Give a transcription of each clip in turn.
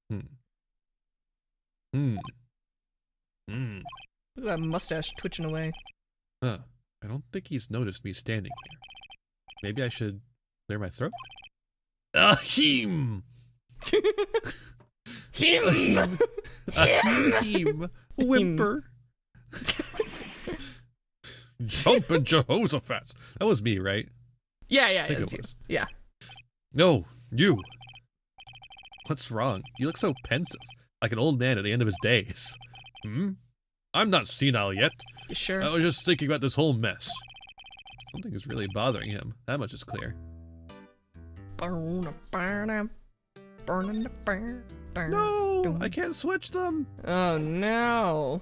Hmm. Hmm. Hmm. Look at that mustache twitching away. Huh. I don't think he's noticed me standing here. Maybe I should clear my throat? Ahem! Him! Ahem! Whimper! Jumpin' Jehoshaphat! That was me, right? Yeah, I think it you. was. Yeah. No, you! What's wrong? You look so pensive, like an old man at the end of his days. Hmm? I'm not senile yet. You sure? I was just thinking about this whole mess. Something is really bothering him. That much is clear. No! No! I can't switch them! Oh no!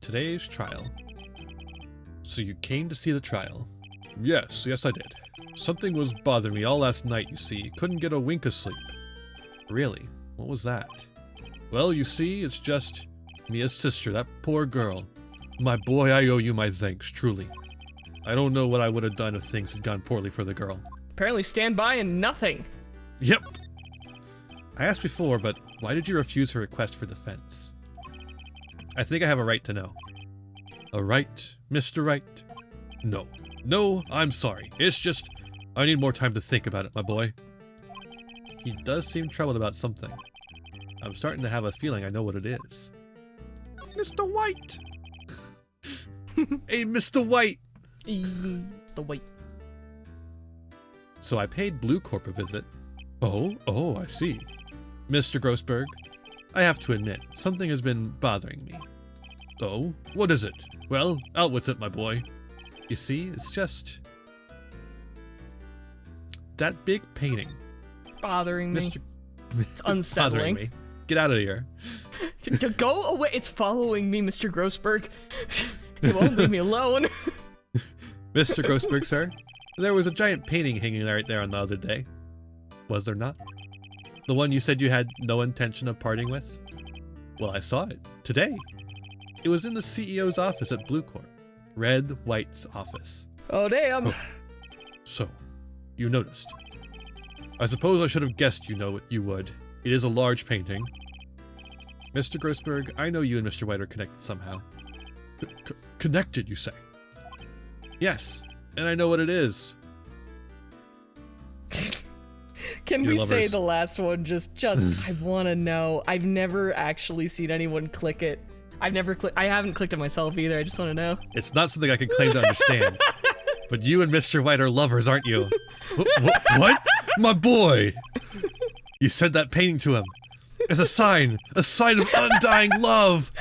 Today's trial. So you came to see the trial? Yes, I did. Something was bothering me all last night, you see. Couldn't get a wink of sleep. Really? What was that? Well, you see, it's just Mia's sister, that poor girl. My boy, I owe you my thanks, truly. I don't know what I would have done if things had gone poorly for the girl. Apparently stand by and nothing. Yep. I asked before, but why did you refuse her request for defense? I think I have a right to know. A right, Mr. Wright? No. No, I'm sorry. It's just, I need more time to think about it, my boy. He does seem troubled about something. I'm starting to have a feeling I know what it is. Mr. White! Hey, Mr. White! The white. So I paid Blue Corp a visit. Oh, I see. Mr. Grossberg, I have to admit, something has been bothering me. Oh, what is it? Well, out with it, my boy. You see, it's just... that big painting. Bothering me. It's It's unsettling. bothering me. Get out of here. Go away. It's following me, Mr. Grossberg. It won't leave me alone. Mr. Grossberg, sir, there was a giant painting hanging right there on the other day. Was there not? The one you said you had no intention of parting with? Well, I saw it. Today. It was in the CEO's office at Blue Corp. Red White's office. Oh, damn. Oh. So, you noticed. I suppose I should have guessed you would. It is a large painting. Mr. Grossberg, I know you and Mr. White are connected somehow. Connected, you say? Yes, and I know what it is. Can Your we say lovers. the last one? Just I want to know. I've never actually seen anyone click it. I haven't clicked it myself either. I just want to know. It's not something I can claim to understand. But you and Mr. White are lovers, aren't you? What? My boy! You sent that painting to him. As a sign of undying love.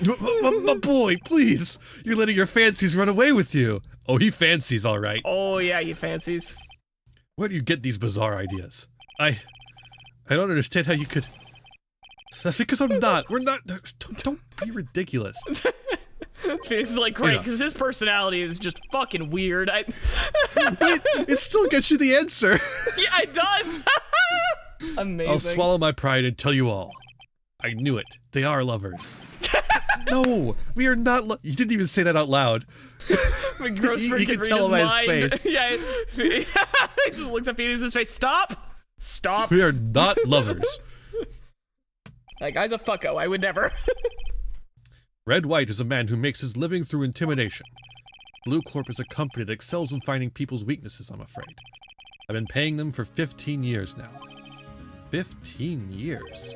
My boy, please! You're letting your fancies run away with you. Oh, he fancies, all right. Oh yeah, you fancies. Where do you get these bizarre ideas? I don't understand how you could... That's because I'm not. We're not... Don't be ridiculous. Phoenix is like, great, because his personality is just fucking weird. Wait, it still gets you the answer. Yeah, it does! Amazing. I'll swallow my pride and tell you all. I knew it. They are lovers. No, we are not you didn't even say that out loud. When Grossberg You can can read tell his by his mind. face. Yeah, he just looks at Phoenix's face. Stop! Stop! We are not lovers. That guy's a fucko. I would never. Red White is a man who makes his living through intimidation. Blue Corp is a company that excels in finding people's weaknesses, I'm afraid. I've been paying them for 15 years now. 15 years?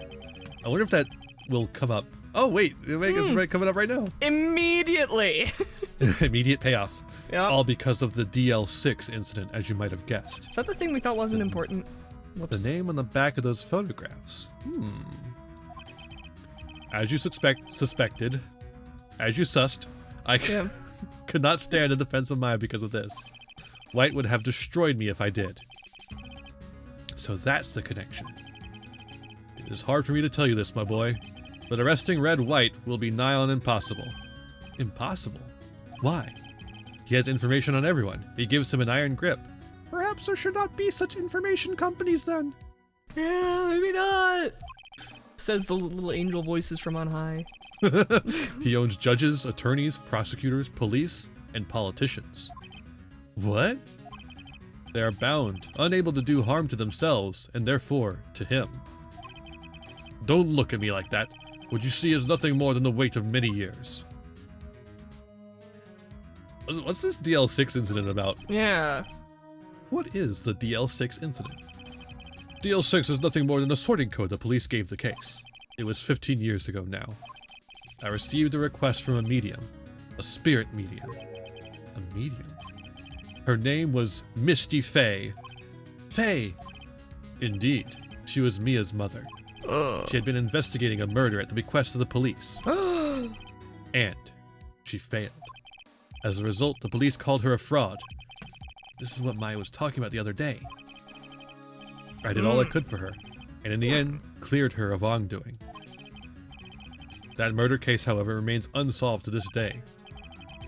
I wonder if that will come up. Oh wait, it's coming up right now. Immediately. Immediate payoff. Yep. All because of the DL6 incident, as you might have guessed. Is that the thing we thought wasn't important? Whoops. The name on the back of those photographs. As you suspected, as you sussed, I could not stand a defense of mine because of this. White would have destroyed me if I did. So that's the connection. It is hard for me to tell you this, my boy, but arresting Red White will be nigh on impossible. Impossible? Why? He has information on everyone. He gives him an iron grip. Perhaps there should not be such information companies then. Yeah, maybe not. Says the little angel voices from on high. He owns judges, attorneys, prosecutors, police, and politicians. What? They are bound, unable to do harm to themselves, and therefore to him. Don't look at me like that. What you see is nothing more than the weight of many years. What's this DL6 incident about? Yeah. What is the DL6 incident? DL6 is nothing more than a sorting code the police gave the case. It was 15 years ago now. I received a request from a medium. A spirit medium. A medium? Her name was Misty Faye. Faye! Indeed, she was Mia's mother. She had been investigating a murder at the bequest of the police. And she failed. As a result, the police called her a fraud. This is what Maya was talking about the other day. I did all I could for her, and in the end, cleared her of wrongdoing. That murder case, however, remains unsolved to this day.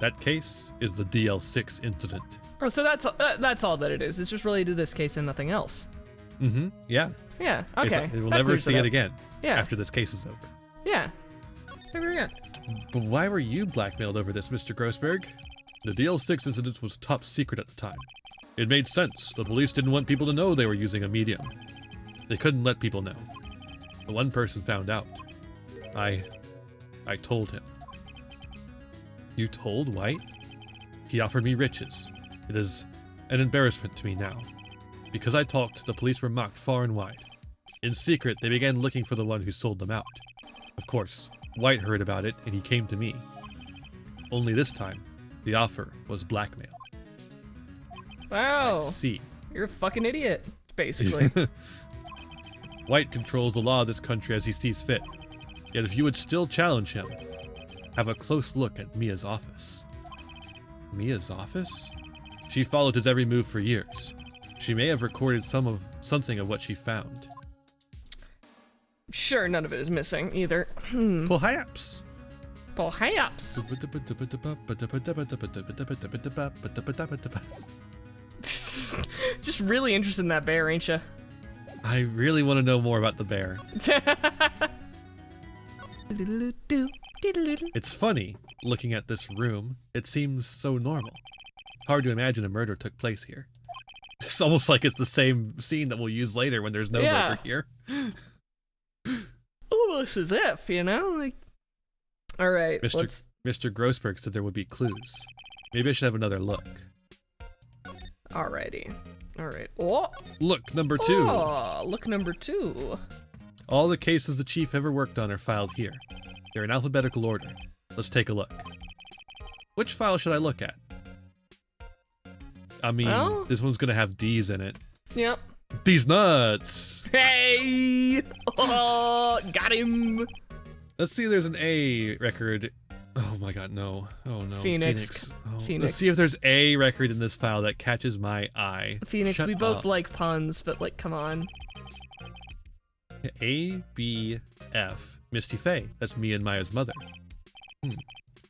That case is the DL6 incident. Oh, so that's all that it is. It's just related to this case and nothing else. Mm-hmm, yeah. Yeah, okay. We'll never see it again after this case is over. Yeah. Never again. But why were you blackmailed over this, Mr. Grossberg? The DL6 incident was top secret at the time. It made sense. The police didn't want people to know they were using a medium. They couldn't let people know. But one person found out. I told him. You told Wright? He offered me riches. It is an embarrassment to me now. Because I talked, the police were mocked far and wide. In secret, they began looking for the one who sold them out. Of course, Wright heard about it, and he came to me. Only this time, the offer was blackmail. Wow. I see. You're a fucking idiot, basically. Wright controls the law of this country as he sees fit. Yet if you would still challenge him, have a close look at Mia's office. Mia's office? She followed his every move for years. She may have recorded something of what she found. Sure, none of it is missing either. Perhaps. Perhaps. Just really interested in that bear, ain't ya? I really want to know more about the bear. It's funny, looking at this room. It seems so normal. Hard to imagine a murder took place here. It's almost like it's the same scene that we'll use later when there's no murder here. Almost as if, you know? Like, all right, Mr. Grossberg said there would be clues. Maybe I should have another look. Alrighty. Alright. Oh! Look, number 2. Oh, look number 2. All the cases the chief ever worked on are filed here. They're in alphabetical order. Let's take a look. Which file should I look at? I mean, this one's gonna have D's in it. Yep. D's nuts! Hey! Oh, got him! Let's see if there's an A record. Oh my god, no. Oh no. Phoenix. Oh, Phoenix. Let's see if there's a record in this file that catches my eye. Phoenix, Shut we both up. like puns, but like, come on. A, B, F. Misty Faye. That's me and Maya's mother.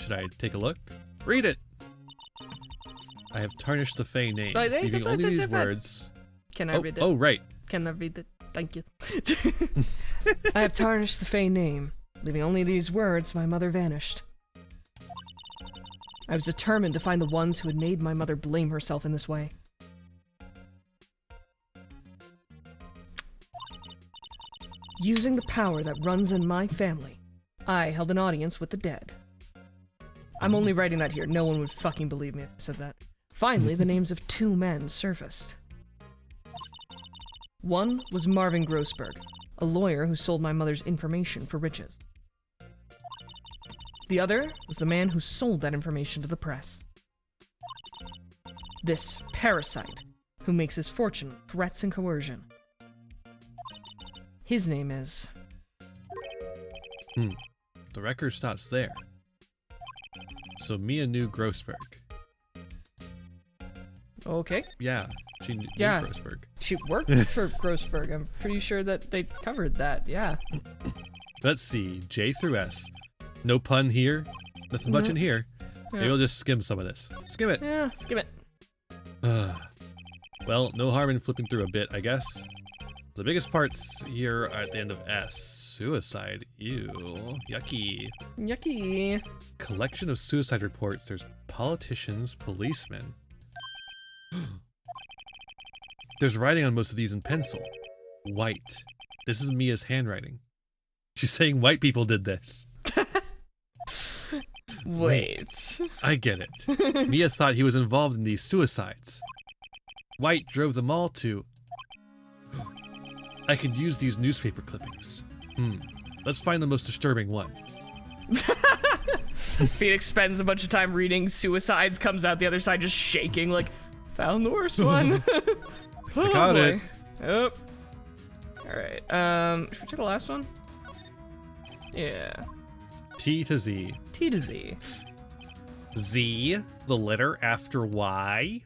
Should I take a look? Read it! I have tarnished the Faye name, leaving only these words. Can I read it? Oh, right. Can I read it? Thank you. I have tarnished the Faye name, leaving only these words, my mother vanished. I was determined to find the ones who had made my mother blame herself in this way. Using the power that runs in my family, I held an audience with the dead. I'm only writing that here. No one would fucking believe me if I said that. Finally, the names of 2 men surfaced. One was Marvin Grossberg, a lawyer who sold my mother's information for riches. The other was the man who sold that information to the press. This parasite, who makes his fortune with threats and coercion. His name is... The record stops there. So Mia knew Grossberg. Okay. Yeah, she knew Grossberg. She worked for Grossberg. I'm pretty sure that they covered that, yeah. Let's see, J through S. No pun here. Nothing much in here. Maybe we'll just skim some of this. Skim it. Yeah, skim it. Well, no harm in flipping through a bit, I guess. The biggest parts here are at the end of S. Suicide. Ew. Yucky. Yucky. Collection of suicide reports. There's politicians, policemen. There's writing on most of these in pencil. White. This is Mia's handwriting. She's saying white people did this. Wait. I get it. Mia thought he was involved in these suicides. White drove them all to... I could use these newspaper clippings. Let's find the most disturbing one. Phoenix spends a bunch of time reading suicides, comes out the other side just shaking like, found the worst one. I got it. Oh. Alright, should we try the last one? Yeah. T to Z. T to Z. Z, the letter after Y.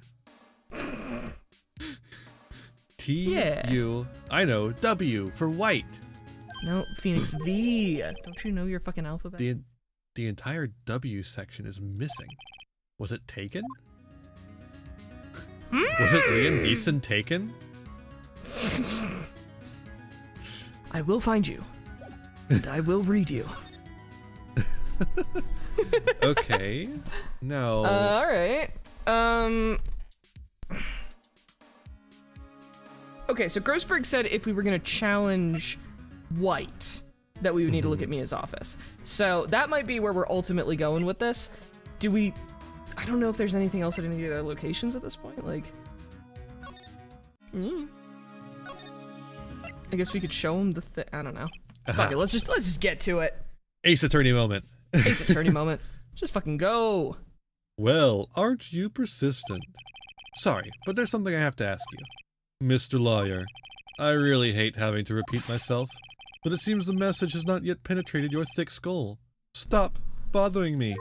T, Yeah. U, I know, W for white. No, Phoenix V. Don't you know your fucking alphabet? The entire W section is missing. Was it taken? Was it Liam Neeson taken? I will find you. And I will read you. Okay. No. Alright. Okay, so Grossberg said if we were gonna challenge White, that we would need to look at Mia's office. So that might be where we're ultimately going with this. Do we... I don't know if there's anything else at any of their locations at this point, like... I guess we could show them the I don't know. Fuck it, let's just get to it. Ace Attorney moment. Ace Attorney moment. Just fucking go. Well, aren't you persistent? Sorry, but there's something I have to ask you. Mr. Lawyer, I really hate having to repeat myself, but it seems the message has not yet penetrated your thick skull. Stop bothering me.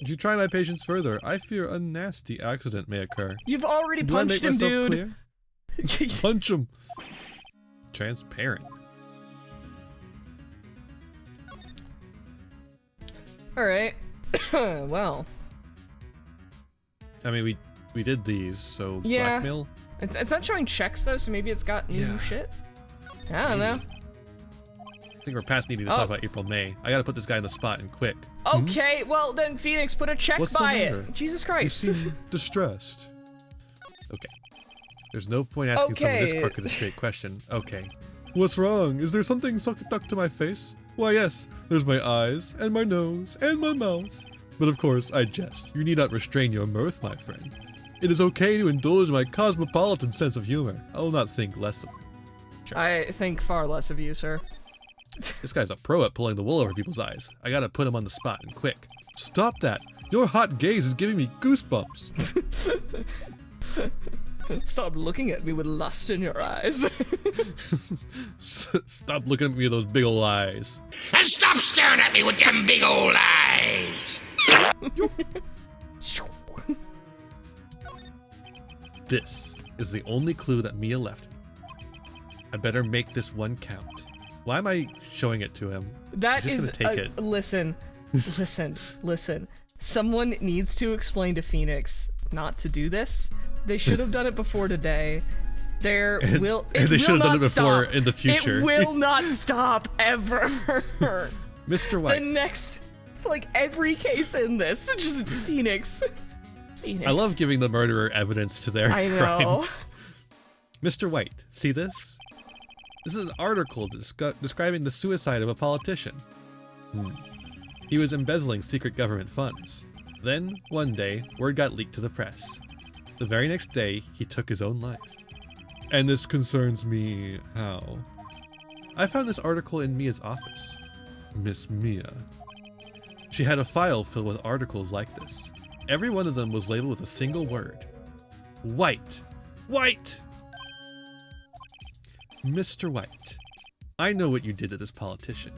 If you try my patience further, I fear a nasty accident may occur. You've already Do I make punched him, myself dude. clear? Punch him. Transparent. Alright. Well. I mean, we did these, so Yeah. blackmail? It's not showing checks, though, so maybe it's got new shit? I don't know. I think we're past needing to talk about April, May. I gotta put this guy in the spot and quick. Okay, well then, Phoenix, put a check What's the by matter? it. Jesus You Christ. seem distressed. Okay. There's no point asking someone this Okay. crooked a straight question. Okay. What's wrong? Is there something stuck to my face? Why, yes. There's my eyes, and my nose, and my mouth. But of course, I jest. You need not restrain your mirth, my friend. It is okay to indulge my cosmopolitan sense of humor. I will not think less of it. I think far less of you, sir. This guy's a pro at pulling the wool over people's eyes. I gotta put him on the spot and quick. Stop that! Your hot gaze is giving me goosebumps. Stop looking at me with lust in your eyes. Stop looking at me with those big ol' eyes. And stop staring at me with them big old eyes! This is the only clue that Mia left me. I'd better make this one count. Why am I showing it to him? That He's is, just gonna take it. listen. Someone needs to explain to Phoenix not to do this. They should have done it before today. They should have done it before in the future. It will not stop ever. Mr. White. The next, like every case in this, just Phoenix. I love giving the murderer evidence to their crimes. Mr. White, see this? This is an article describing the suicide of a politician. He was embezzling secret government funds. Then, one day, word got leaked to the press. The very next day, he took his own life. And this concerns me how? I found this article in Mia's office. Miss Mia. She had a file filled with articles like this. Every one of them was labeled with a single word. White. White! Mr. White, I know what you did to this politician.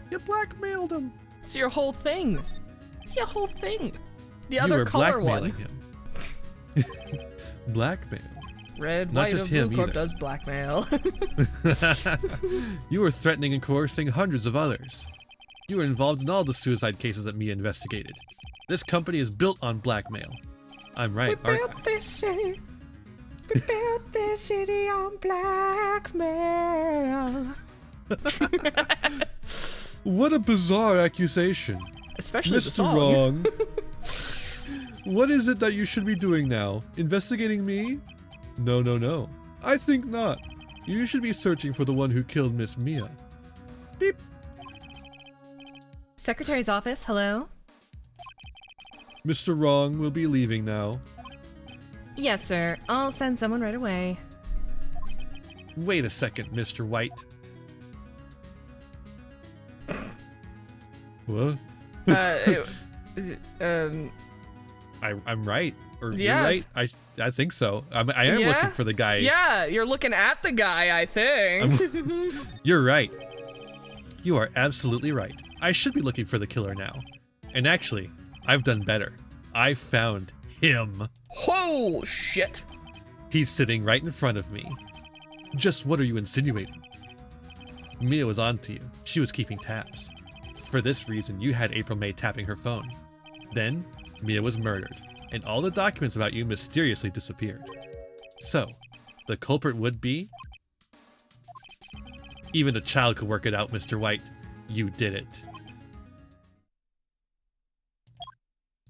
You blackmailed him. It's your whole thing. It's your whole thing. The You other were color blackmailing one. him. Blackmail. Red, Not white, just or blue him corp either. does blackmail. You were threatening and coercing hundreds of others. You were involved in all the suicide cases that Mia investigated. This company is built on blackmail. I'm right, We aren't built I? this city. We built this city on blackmail. What a bizarre accusation. Especially the Mr. song. Wrong. What is it that you should be doing now? Investigating me? No, no, no. I think not. You should be searching for the one who killed Miss Mia. Beep. Secretary's office, hello? Mr. Wrong will be leaving now. Yes, sir. I'll send someone right away. Wait a second, Mr. White. What? I'm right. Or Yes. you're right. I think so. I am looking for the guy. Yeah, you're looking at the guy, I think. You're right. You are absolutely right. I should be looking for the killer now. And actually, I've done better. I found him. Oh, shit. He's sitting right in front of me. Just what are you insinuating? Mia was on to you. She was keeping tabs. For this reason, you had April May tapping her phone. Then, Mia was murdered, and all the documents about you mysteriously disappeared. So, the culprit would be? Even a child could work it out, Mr. White. You did it.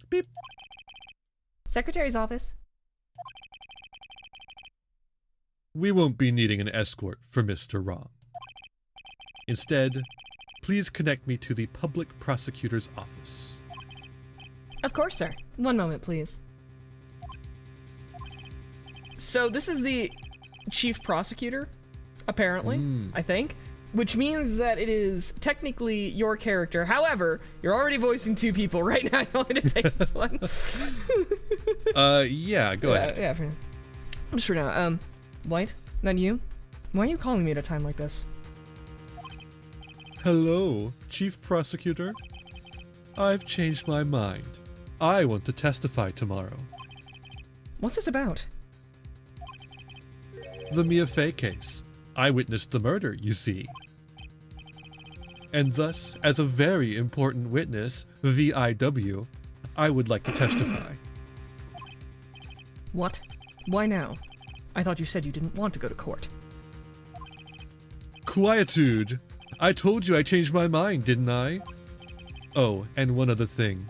Beep. Secretary's office. We won't be needing an escort for Mr. Wrong. Instead, please connect me to the public prosecutor's office. Of course, sir. One moment, please. So this is the chief prosecutor, apparently, I think, which means that it is technically your character. However, you're already voicing two people right now. You want me to take this one? Yeah, go ahead. Yeah, just for now. White, then you? Why are you calling me at a time like this? Hello, Chief Prosecutor. I've changed my mind. I want to testify tomorrow. What's this about? The Mia Fey case. I witnessed the murder, you see. And thus, as a very important witness, VIW, I would like to testify. What? Why now? I thought you said you didn't want to go to court. Quietude! I told you I changed my mind, didn't I? Oh, and one other thing.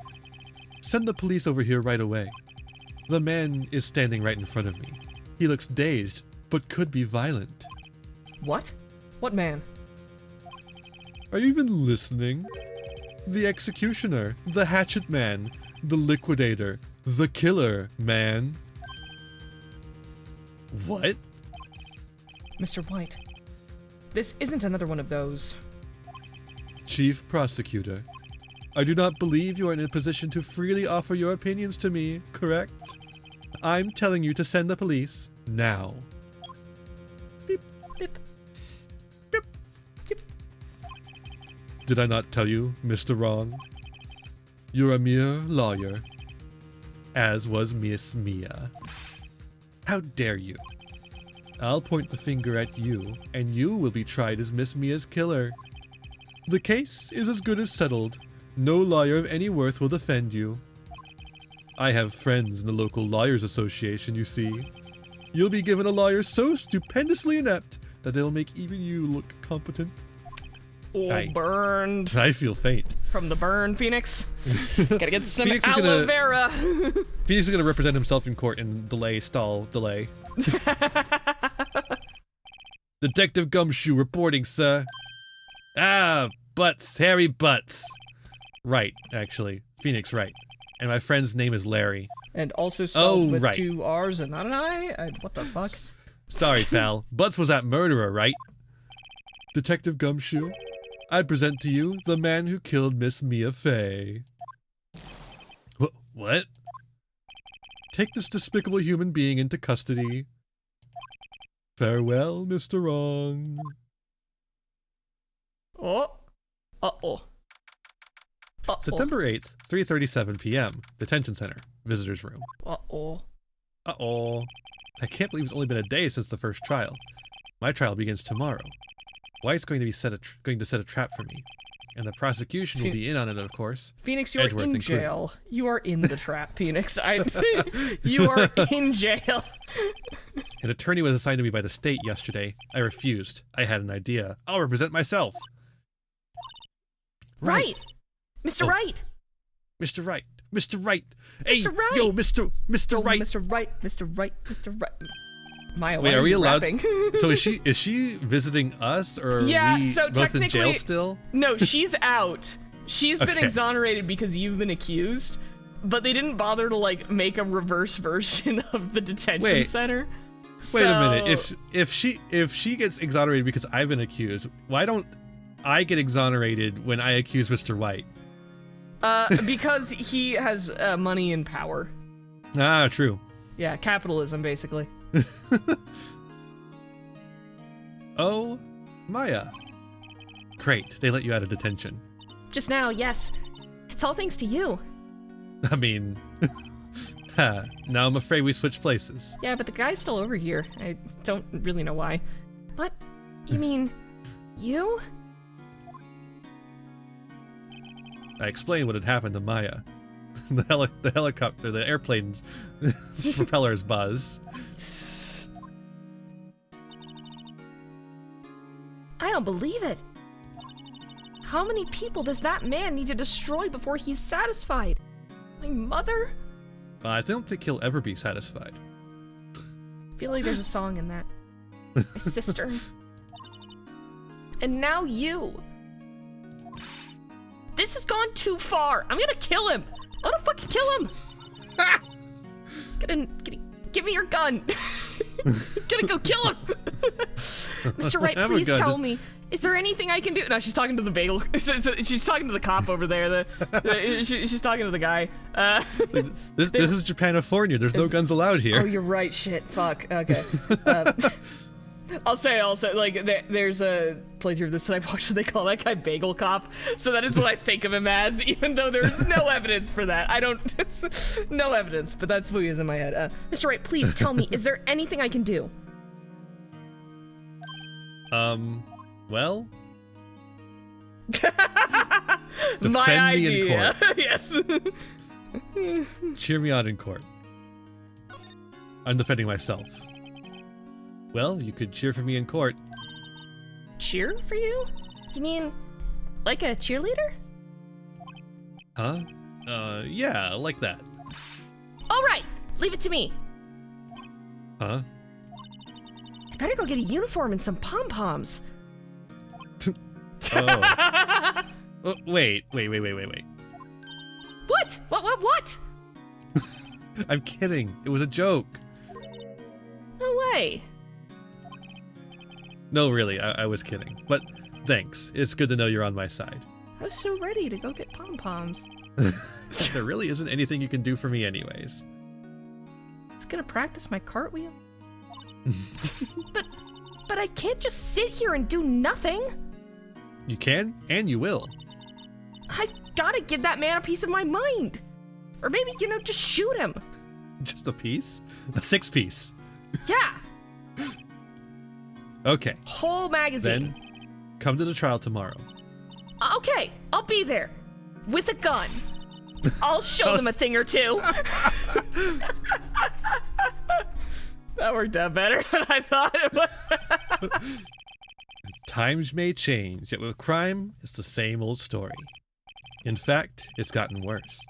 Send the police over here right away. The man is standing right in front of me. He looks dazed, but could be violent. What? What man? Are you even listening? The executioner, the hatchet man, the liquidator, the killer, man. What? Mr. White, this isn't another one of those. Chief Prosecutor, I do not believe you are in a position to freely offer your opinions to me, correct? I'm telling you to send the police now. Beep. Beep. Beep. Beep. Did I not tell you, Mr. Wrong? You're a mere lawyer, as was Miss Mia. How dare you? I'll point the finger at you, and you will be tried as Miss Mia's killer. The case is as good as settled. No lawyer of any worth will defend you. I have friends in the local lawyers association, you see. You'll be given a lawyer so stupendously inept that they'll make even you look competent. Oh, burned. I feel faint. From the burn, Phoenix. Gotta get some Phoenix aloe vera. Phoenix is gonna represent himself in court and stall delay. Detective Gumshoe reporting, sir. Ah, Butts, Harry Butts. Right, actually. Phoenix, right. And my friend's name is Larry. And also spelled with right. 2 R's and not an I? What the fuck? Sorry, pal. Butts was that murderer, right? Detective Gumshoe, I present to you the man who killed Miss Mia Fey. What? Take this despicable human being into custody. Farewell, Mr. Wrong. Oh. Uh-oh. Uh-oh. September 8th, 3:37 p.m. Detention Center, Visitor's Room. Uh-oh. Uh-oh. I can't believe it's only been a day since the first trial. My trial begins tomorrow. White's going to set a trap for me. And the prosecution will be in on it, of course. Phoenix, you're Edgeworth in included. jail. You are in the trap, Phoenix. You are in jail. An attorney was assigned to me by the state yesterday. I refused. I had an idea. I'll represent myself. Right. Mr. Oh. Wright. Mr. Wright. Mr. Wright. Hey, Mr. Wright. yo, Mr. Oh, Wright. Mr. Wright. Mr. Wright. Mr. Wright. Maya, Wait, why are we allowed? rapping? So is she visiting us, or Yeah, are we so both in technically- jail still? No, she's out. She's been Okay. exonerated because you've been accused, but they didn't bother to like make a reverse version of the detention center. Wait a minute. If she gets exonerated because I've been accused, why don't I get exonerated when I accuse Mr. White? Because he has money and power. Ah, true. Yeah, capitalism, basically. Oh, Maya. Great, they let you out of detention. Just now, yes. It's all thanks to you. I mean, now I'm afraid we switched places. Yeah, but the guy's still over here. I don't really know why. What? You mean, you? I explained what had happened to Maya. The helicopter, the airplane's propellers buzz. I don't believe it. How many people does that man need to destroy before he's satisfied? My mother? I don't think he'll ever be satisfied. I feel like there's a song in that. My sister. And now you. This has gone too far. I'm gonna kill him. I'm gonna fucking kill him. Give me your gun. Gonna go kill him. Mr. Wright, please tell me. Is there anything I can do? No, she's talking to the bagel. She's talking to the cop over there. She's talking to the guy. This is Japanafornia. There's no guns allowed here. Oh, you're right. Shit. Fuck. Okay. I'll say also, like, there's a playthrough of this that I watched where they call that guy Bagel Cop. So that is what I think of him as, even though there's no evidence for that. No evidence, but that's what he is in my head. Mr. Wright, please tell me, is there anything I can do? Well? My Defend me in idea. court. Yes. Cheer me on in court. I'm defending myself. Well, you could cheer for me in court. Cheer for you? You mean, like a cheerleader? Huh? Yeah, like that. All right, leave it to me. Huh? I better go get a uniform and some pom-poms. Oh. Wait. What? What? I'm kidding. It was a joke. No way. No, really, I was kidding. But thanks. It's good to know you're on my side. I was so ready to go get pom-poms. There really isn't anything you can do for me anyways. I was gonna practice my cartwheel. But I can't just sit here and do nothing. You can, and you will. I gotta give that man a piece of my mind. Or maybe, just shoot him. Just a piece? A 6-piece. Yeah. Okay. Whole magazine. Then, come to the trial tomorrow. Okay, I'll be there. With a gun. I'll show them a thing or two. That worked out better than I thought it would. Times may change, yet with crime, it's the same old story. In fact, it's gotten worse.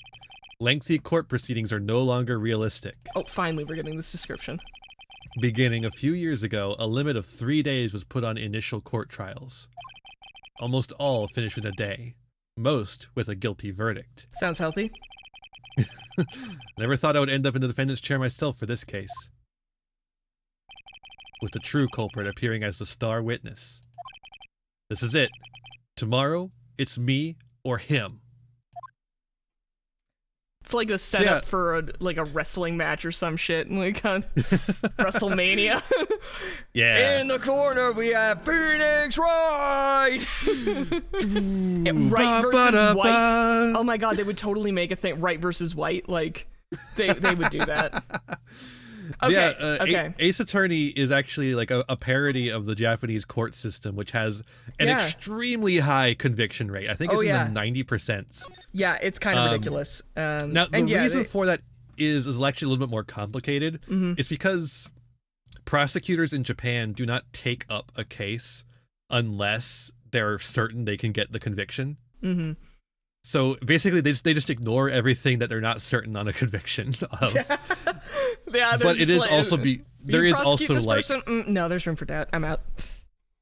Lengthy court proceedings are no longer realistic. Oh, finally, we're getting this description. Beginning a few years ago, a limit of 3 days was put on initial court trials. Almost all finished in a day, most with a guilty verdict. Sounds healthy. Never thought I would end up in the defendant's chair myself for this case. With the true culprit appearing as the star witness. This is it. Tomorrow, it's me or him. It's like a setup for a wrestling match or some shit, like on WrestleMania. Yeah. In the corner we have Phoenix Wright. Wright versus White. Oh my god, they would totally make a thing. Wright versus White, like they would do that. Okay. Yeah, okay. Ace Attorney is actually like a parody of the Japanese court system, which has an extremely high conviction rate. I think it's in the 90%. Yeah, it's kind of ridiculous. Now, the reason for that is actually a little bit more complicated. Mm-hmm. It's because prosecutors in Japan do not take up a case unless they're certain they can get the conviction. Mm-hmm. So basically, they just ignore everything that they're not certain on a conviction of. Yeah, but it is also there is also like no, there's room for doubt. I'm out.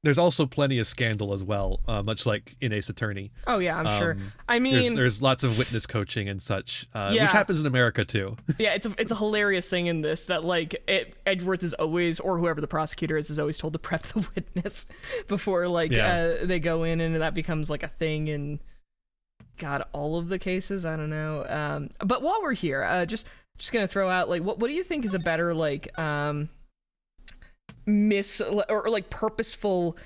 There's also plenty of scandal as well, much like in Ace Attorney. Oh yeah, I'm sure. I mean, there's lots of witness coaching and such, which happens in America too. Yeah, it's a hilarious thing in this that like Edgeworth is always, or whoever the prosecutor is always told to prep the witness before they go in, and that becomes like a thing in all of the cases. I don't know. But while we're here, just gonna throw out like what do you think is a better like purposeful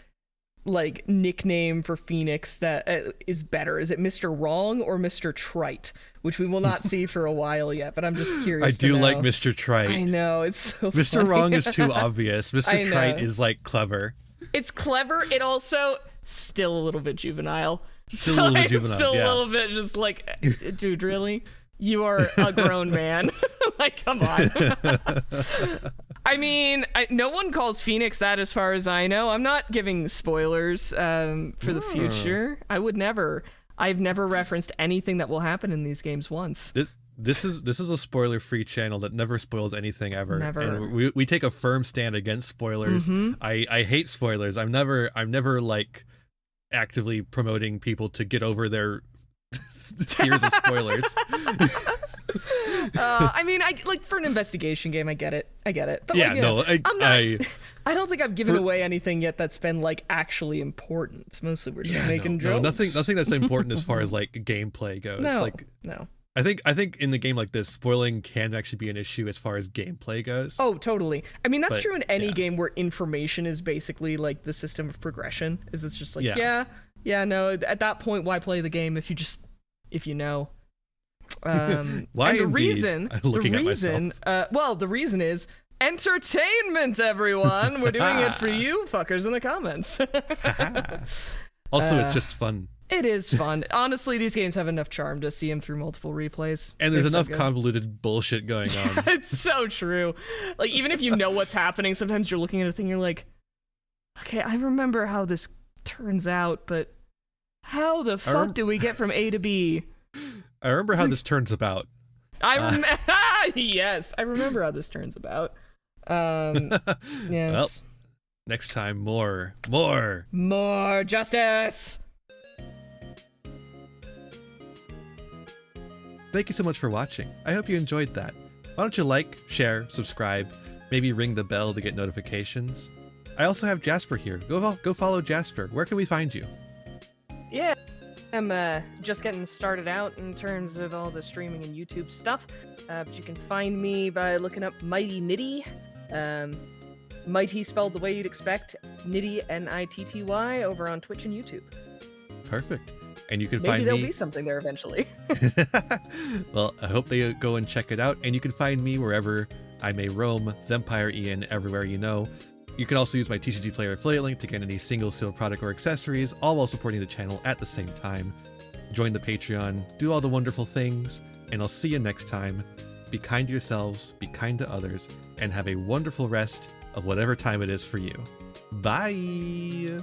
like nickname for Phoenix that is better? Is it Mr. Wrong or Mr. Trite, which we will not see for a while yet, but I'm just curious. I do like Mr. Trite. I know, it's so Mr. funny. Wrong is too obvious. Mr. Trite is like clever. It's clever. It also still a little bit juvenile. Still a little bit just like, dude, really? You are a grown man. Like, come on. I mean, no one calls Phoenix that as far as I know. I'm not giving spoilers for the future. I've never referenced anything that will happen in these games once. This is a spoiler-free channel that never spoils anything ever. Never. And we take a firm stand against spoilers. Mm-hmm. I hate spoilers. I'm never like actively promoting people to get over their fears of spoilers. I mean, I like for an investigation game, I get it. But yeah, I don't think I've given away anything yet that's been like actually important. It's mostly we're just making jokes. Nothing that's important as far as like gameplay goes. No. I think in the game like this, spoiling can actually be an issue as far as gameplay goes. Oh, totally. I mean, that's true in any game where information is basically like the system of progression. It's just like, no, at that point, why play the game if you know? Why and the reason is entertainment, everyone. We're doing it for you fuckers in the comments. Also, it's just fun. It is fun. Honestly, these games have enough charm to see them through multiple replays. And there's enough convoluted bullshit going on. It's so true. Like, even if you know what's happening, sometimes you're looking at a thing, you're like, okay, I remember how this turns out, but how the fuck do we get from A to B? I remember how this turns about. Yes, I remember how this turns about. Yes. Well, next time, more justice. Thank you so much for watching. I hope you enjoyed that. Why don't you like, share, subscribe, maybe ring the bell to get notifications. I also have Jasper here. Go follow Jasper. Where can we find you? Yeah, I'm just getting started out in terms of all the streaming and YouTube stuff. But you can find me by looking up Mighty Nitty. Mighty spelled the way you'd expect. Nitty, Nitty, over on Twitch and YouTube. Perfect. And you can find me... Maybe there'll be something there eventually. Well, I hope they go and check it out. And you can find me wherever I may roam. Vampire Iain, everywhere you know. You can also use my TCG Player affiliate link to get any single sealed product or accessories, all while supporting the channel at the same time. Join the Patreon, do all the wonderful things, and I'll see you next time. Be kind to yourselves, be kind to others, and have a wonderful rest of whatever time it is for you. Bye!